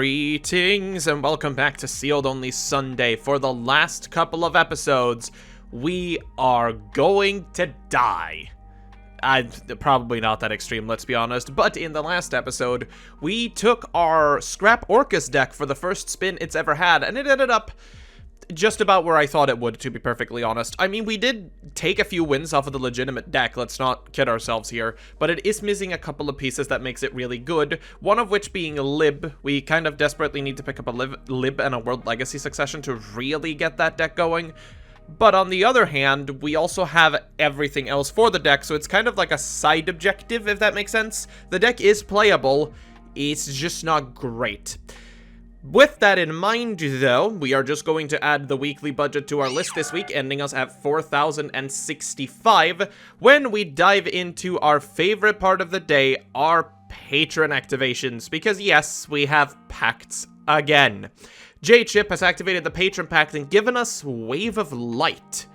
Greetings and welcome back to Sealed Only Sunday. For the last couple of episodes, we are going to die. Probably not that extreme, let's be honest, but in the last episode, we took our Scrap Orcus deck for the first spin it's ever had, and it ended up just about where I thought it would, to be perfectly honest. I mean, we did take a few wins off of the legitimate deck, let's not kid ourselves here, but it is missing a couple of pieces that makes it really good, one of which being a Lib. We kind of desperately need to pick up a Lib and a World Legacy Succession to really get that deck going. But on the other hand, we also have everything else for the deck, so it's kind of like a side objective, if that makes sense. The deck is playable, it's just not great. With that in mind, though, we are just going to add the weekly budget to our list this week, ending us at 4,065, when we dive into our favorite part of the day, our patron activations, because yes, we have pacts again. J-Chip has activated the Patron Pact and given us Wave of Light.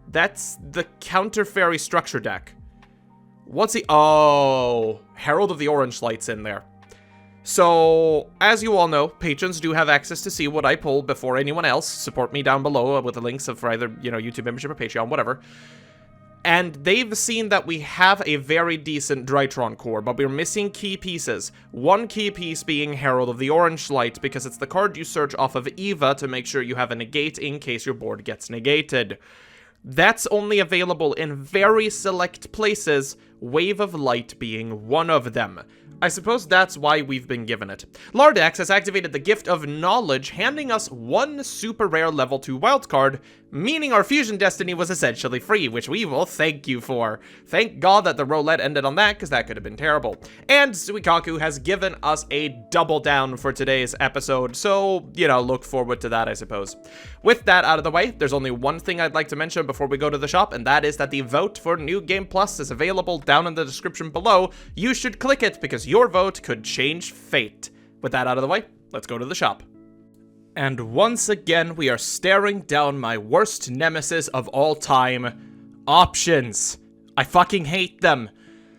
That's the Counter Fairy Structure deck. What's he? Oh, Herald of the Orange Light's in there. So, as you all know, patrons do have access to see what I pull before anyone else. Support me down below with the links for either, YouTube membership or Patreon, whatever. And they've seen that we have a very decent Drytron core, but we're missing key pieces. One key piece being Herald of the Orange Light, because it's the card you search off of Eva to make sure you have a negate in case your board gets negated. That's only available in very select places, Wave of Light being one of them. I suppose that's why we've been given it. Lardax has activated the Gift of Knowledge, handing us one super rare level 2 wildcard, meaning our Fusion Destiny was essentially free, which we will thank you for. Thank God that the roulette ended on that, because that could have been terrible. And Suikaku has given us a double down for today's episode, so, look forward to that, I suppose. With that out of the way, there's only one thing I'd like to mention before we go to the shop, and that is that the vote for New Game Plus is available down in the description below. You should click it, because your vote could change fate. With that out of the way, let's go to the shop. And once again, we are staring down my worst nemesis of all time, options. I fucking hate them.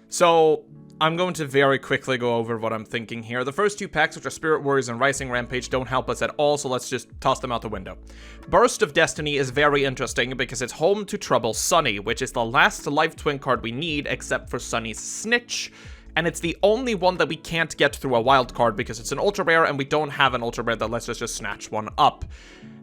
So, I'm going to very quickly go over what I'm thinking here. The first two packs, which are Spirit Warriors and Rising Rampage, don't help us at all, so let's just toss them out the window. Burst of Destiny is very interesting because it's home to Trouble Sunny, which is the last Life Twin card we need, except for Sunny's Snitch. And it's the only one that we can't get through a wild card because it's an ultra rare and we don't have an ultra rare that lets us just snatch one up.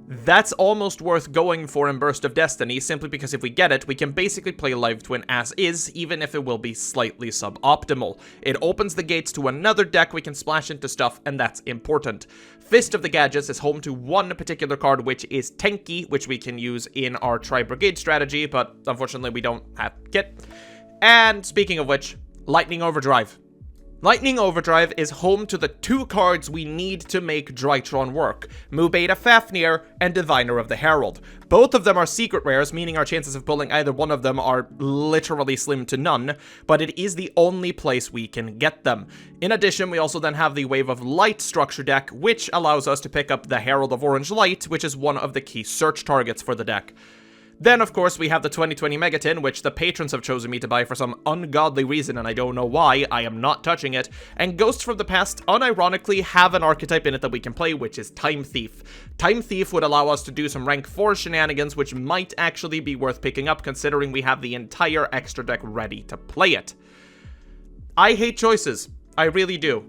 That's almost worth going for in Burst of Destiny, simply because if we get it, we can basically play Live Twin as is, even if it will be slightly suboptimal. It opens the gates to another deck we can splash into stuff, and that's important. Fist of the Gadgets is home to one particular card, which is Tenki, which we can use in our Tri-Brigade strategy, but unfortunately we don't have Kit. And speaking of which, Lightning Overdrive. Lightning Overdrive is home to the two cards we need to make Drytron work, Mubeta Fafnir and Diviner of the Herald. Both of them are secret rares, meaning our chances of pulling either one of them are literally slim to none, but it is the only place we can get them. In addition, we also then have the Wave of Light structure deck, which allows us to pick up the Herald of Orange Light, which is one of the key search targets for the deck. Then, of course, we have the 2020 Megatin, which the patrons have chosen me to buy for some ungodly reason, and I don't know why. I am not touching it. And Ghosts from the Past, unironically, have an archetype in it that we can play, which is Time Thief. Time Thief would allow us to do some rank 4 shenanigans, which might actually be worth picking up, considering we have the entire extra deck ready to play it. I hate choices. I really do.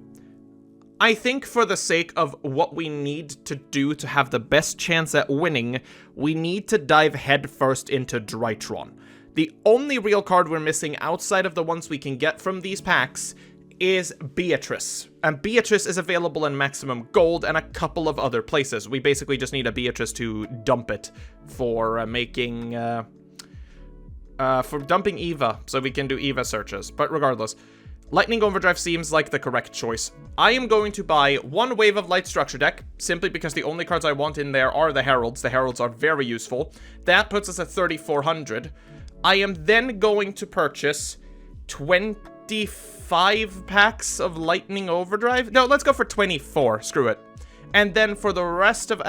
I think for the sake of what we need to do to have the best chance at winning, we need to dive headfirst into Drytron. The only real card we're missing outside of the ones we can get from these packs is Beatrice. And Beatrice is available in Maximum Gold and a couple of other places. We basically just need a Beatrice to dump it for dumping Eva, so we can do Eva searches. But regardless, Lightning Overdrive seems like the correct choice. I am going to buy one Wave of Light structure deck, simply because the only cards I want in there are the Heralds. The Heralds are very useful. That puts us at 3,400. I am then going to purchase 25 packs of Lightning Overdrive. No, let's go for 24. Screw it. And then for the rest of...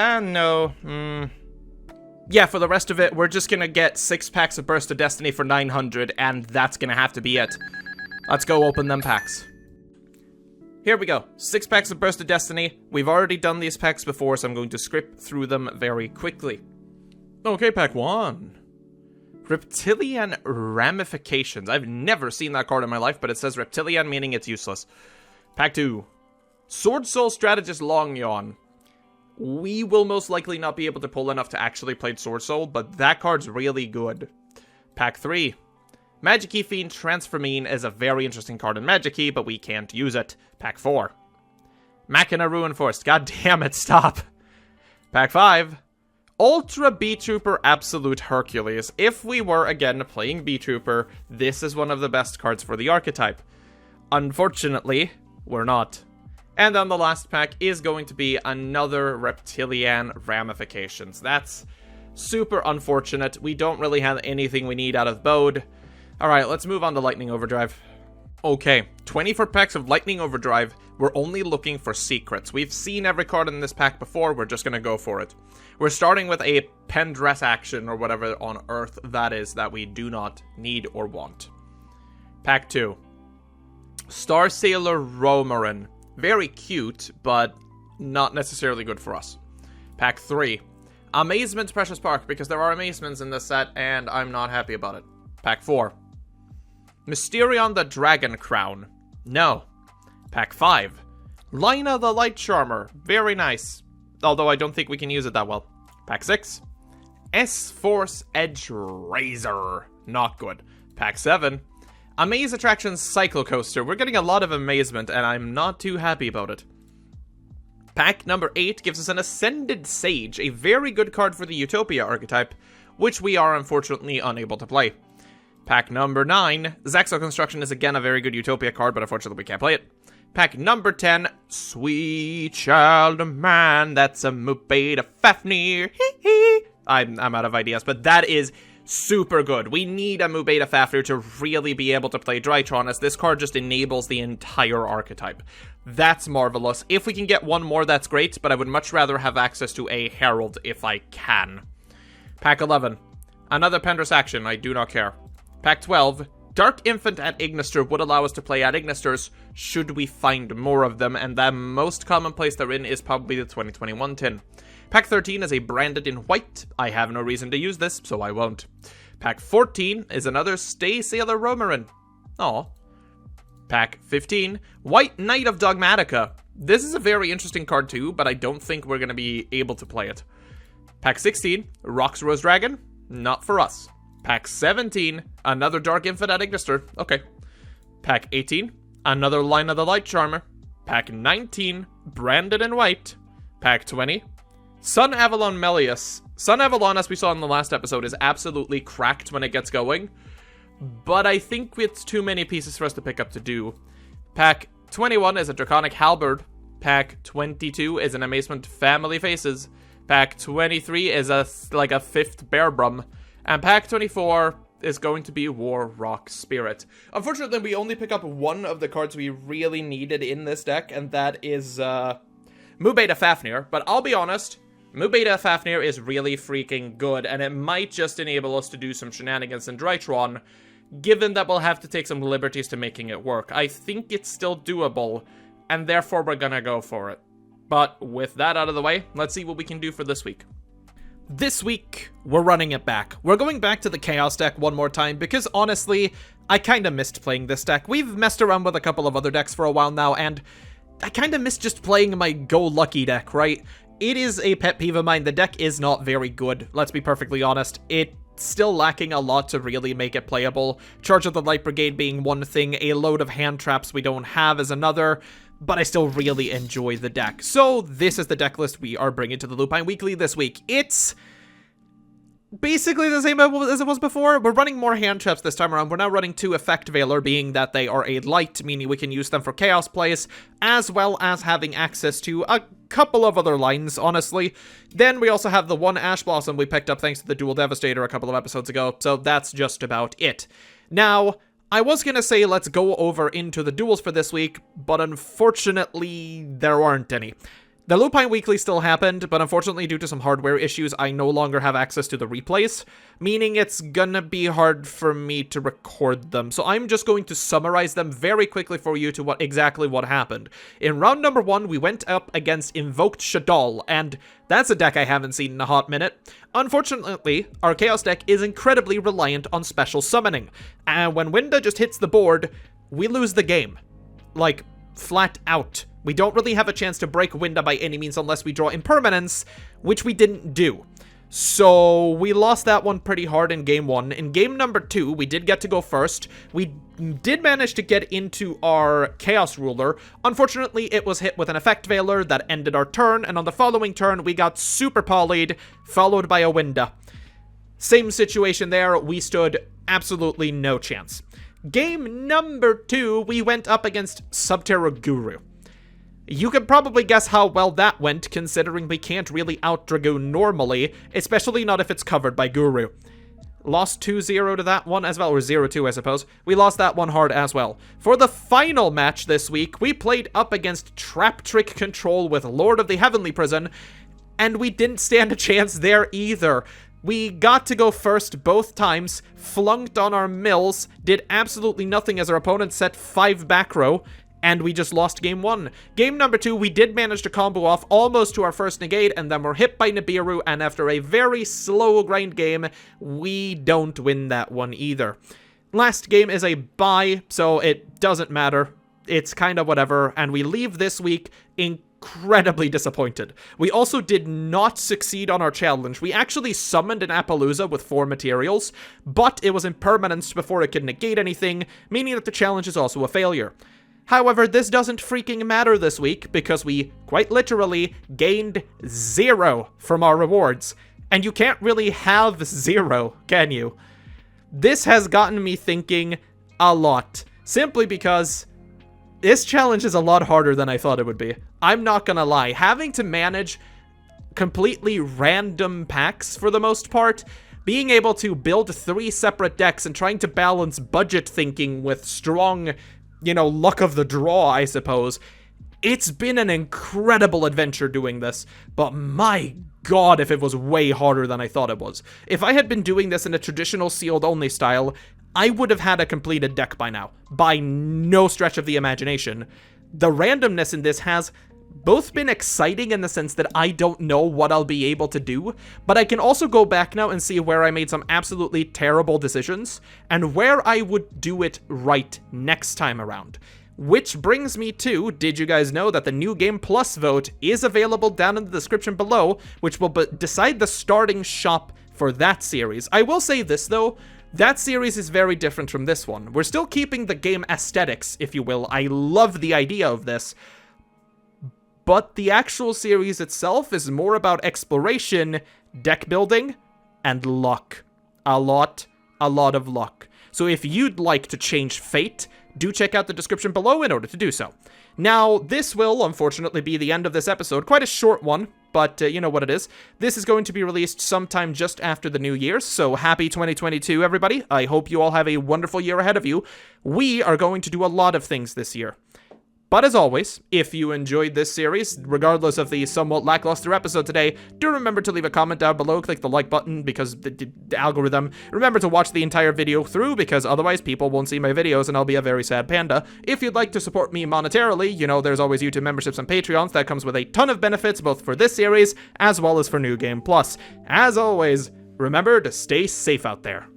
Yeah, for the rest of it, we're just gonna get 6 packs of Burst of Destiny for 900, and that's gonna have to be it. Let's go open them packs. here we go. 6 packs of Burst of Destiny. We've already done these packs before, so I'm going to script through them very quickly. Okay, pack 1. Reptilian Ramifications. I've never seen that card in my life, but it says Reptilian, meaning it's useless. Pack 2. Sword Soul Strategist Long Yawn. We will most likely not be able to pull enough to actually play Sword Soul, but that card's really good. Pack 3. Magic-Key Fiend Transformine is a very interesting card in Magic-Key, but we can't use it. Pack 4. Machina Ruin Force. God damn it, stop. Pack 5. Ultra B-Trooper Absolute Hercules. If we were, again, playing B-Trooper, this is one of the best cards for the archetype. Unfortunately, we're not. And then the last pack is going to be another Reptilian Ramifications. That's super unfortunate. We don't really have anything we need out of Bode. Alright, let's move on to Lightning Overdrive. Okay, 24 packs of Lightning Overdrive. We're only looking for secrets. We've seen every card in this pack before, we're just gonna go for it. We're starting with a Pendress action, or whatever on earth that is, that we do not need or want. Pack 2. Star Sailor Romarin. Very cute, but not necessarily good for us. Pack 3. Amazement Precious Park, because there are amazements in this set, and I'm not happy about it. Pack 4. Mysterion the Dragon Crown. No. Pack 5. Lina the Light Charmer. Very nice. Although I don't think we can use it that well. Pack 6. S-Force Edge Razor. Not good. Pack 7. Amaze Attractions Cycle Coaster. We're getting a lot of amazement, and I'm not too happy about it. Pack number 8 gives us an Ascended Sage, a very good card for the Utopia archetype, which we are unfortunately unable to play. Pack number 9, Zaxel Construction is again a very good Utopia card, but unfortunately we can't play it. Pack number 10, Sweet Child of Man, that's a Mubeta Fafnir. I'm out of ideas, but that is super good. We need a Mubeta Fafnir to really be able to play Drytron, as this card just enables the entire archetype. That's marvelous. If we can get one more, that's great, but I would much rather have access to a Herald if I can. Pack 11, another Pendress action, I do not care. Pack 12, Dark Infant at Ignister would allow us to play at Ignisters should we find more of them, and the most common place they're in is probably the 2021 tin. Pack 13 is a Branded in White. I have no reason to use this, so I won't. Pack 14 is another Stay Sailor Romarin. Aw. Pack 15, White Knight of Dogmatica. This is a very interesting card too, but I don't think we're going to be able to play it. Pack 16, Rox Rose Dragon. Not for us. Pack 17, another Dark Infant at Ignister. Okay. Pack 18, another Line of the Light Charmer. Pack 19, Branded in White. Pack 20, Sun Avalon Melius. Sun Avalon, as we saw in the last episode, is absolutely cracked when it gets going, but I think it's too many pieces for us to pick up to do. Pack 21 is a Draconic Halberd. Pack 22 is an Amazement Family Faces. Pack 23 is a 5th Bear Brum. And Pack 24 is going to be War Rock Spirit. Unfortunately, we only pick up one of the cards we really needed in this deck, and that is Mubeta Fafnir. But I'll be honest, Mubeta Fafnir is really freaking good, and it might just enable us to do some shenanigans in Drytron, given that we'll have to take some liberties to making it work. I think it's still doable, and therefore we're gonna go for it. But with that out of the way, let's see what we can do for this week. This week, we're running it back. We're going back to the Chaos deck one more time, because honestly, I kinda missed playing this deck. We've messed around with a couple of other decks for a while now, and I kinda miss just playing my Go Lucky deck, right? It is a pet peeve of mine. The deck is not very good, let's be perfectly honest. It's still lacking a lot to really make it playable. Charge of the Light Brigade being one thing, a load of hand traps we don't have is another, but I still really enjoy the deck. So this is the deck list we are bringing to the Lupine Weekly this week. It's basically the same as it was before. We're running more hand traps this time around. We're now running 2 Effect Veiler, being that they are a light, meaning we can use them for Chaos plays, as well as having access to a couple of other lines, honestly. Then we also have the 1 Ash Blossom we picked up thanks to the Dual Devastator a couple of episodes ago, so that's just about it. Now, I was gonna say let's go over into the duels for this week, but unfortunately, there aren't any. The Lupine Weekly still happened, but unfortunately due to some hardware issues, I no longer have access to the replays, meaning it's gonna be hard for me to record them. So I'm just going to summarize them very quickly for you to exactly what happened. In round number 1, we went up against Invoked Shaddoll, and that's a deck I haven't seen in a hot minute. Unfortunately, our Chaos deck is incredibly reliant on special summoning, and when Winda just hits the board, we lose the game. Like, flat out. We don't really have a chance to break Winda by any means unless we draw Impermanence, which we didn't do. So we lost that one pretty hard in game 1. In game number 2, we did get to go first. We did manage to get into our Chaos Ruler. Unfortunately, it was hit with an Effect Veiler that ended our turn, and on the following turn, we got Super Poly'd, followed by a Winda. Same situation there, we stood absolutely no chance. Game number 2, we went up against Subterra Guru. You can probably guess how well that went, considering we can't really out-Dragoon normally, especially not if it's covered by Guru. Lost 2-0 to that one as well, or 0-2 I suppose. We lost that one hard as well. For the final match this week, we played up against Trap Trick Control with Lord of the Heavenly Prison, and we didn't stand a chance there either. We got to go first both times, flunked on our mills, did absolutely nothing as our opponent set 5 back row, and we just lost game 1. Game number 2, we did manage to combo off almost to our first negate, and then we're hit by Nibiru, and after a very slow grind game, we don't win that one either. Last game is a bye, so it doesn't matter. It's kind of whatever, and we leave this week incredibly disappointed. We also did not succeed on our challenge. We actually summoned an Appaloosa with 4 materials, but it was impermanence before it could negate anything, meaning that the challenge is also a failure. However, this doesn't freaking matter this week, because we, quite literally, gained 0 from our rewards. And you can't really have 0, can you? This has gotten me thinking a lot, simply because this challenge is a lot harder than I thought it would be. I'm not gonna lie, having to manage completely random packs for the most part, being able to build 3 separate decks and trying to balance budget thinking with strong, you know, luck of the draw, I suppose. It's been an incredible adventure doing this, but my god if it was way harder than I thought it was. If I had been doing this in a traditional sealed only style, I would have had a completed deck by now, by no stretch of the imagination. The randomness in this has both been exciting in the sense that I don't know what I'll be able to do, but I can also go back now and see where I made some absolutely terrible decisions, and where I would do it right next time around. Which brings me to, did you guys know that the New Game Plus vote is available down in the description below, which will decide the starting shop for that series. I will say this though, that series is very different from this one. We're still keeping the game aesthetics, if you will. I love the idea of this, but the actual series itself is more about exploration, deck building, and luck. A lot of luck. So if you'd like to change fate, do check out the description below in order to do so. Now, this will, unfortunately, be the end of this episode. Quite a short one, but you know what it is. This is going to be released sometime just after the New Year's, so happy 2022, everybody. I hope you all have a wonderful year ahead of you. We are going to do a lot of things this year. But as always, if you enjoyed this series, regardless of the somewhat lackluster episode today, do remember to leave a comment down below, click the like button because the algorithm. Remember to watch the entire video through because otherwise people won't see my videos and I'll be a very sad panda. If you'd like to support me monetarily, you know there's always YouTube memberships and Patreons. That comes with a ton of benefits both for this series as well as for New Game Plus. As always, remember to stay safe out there.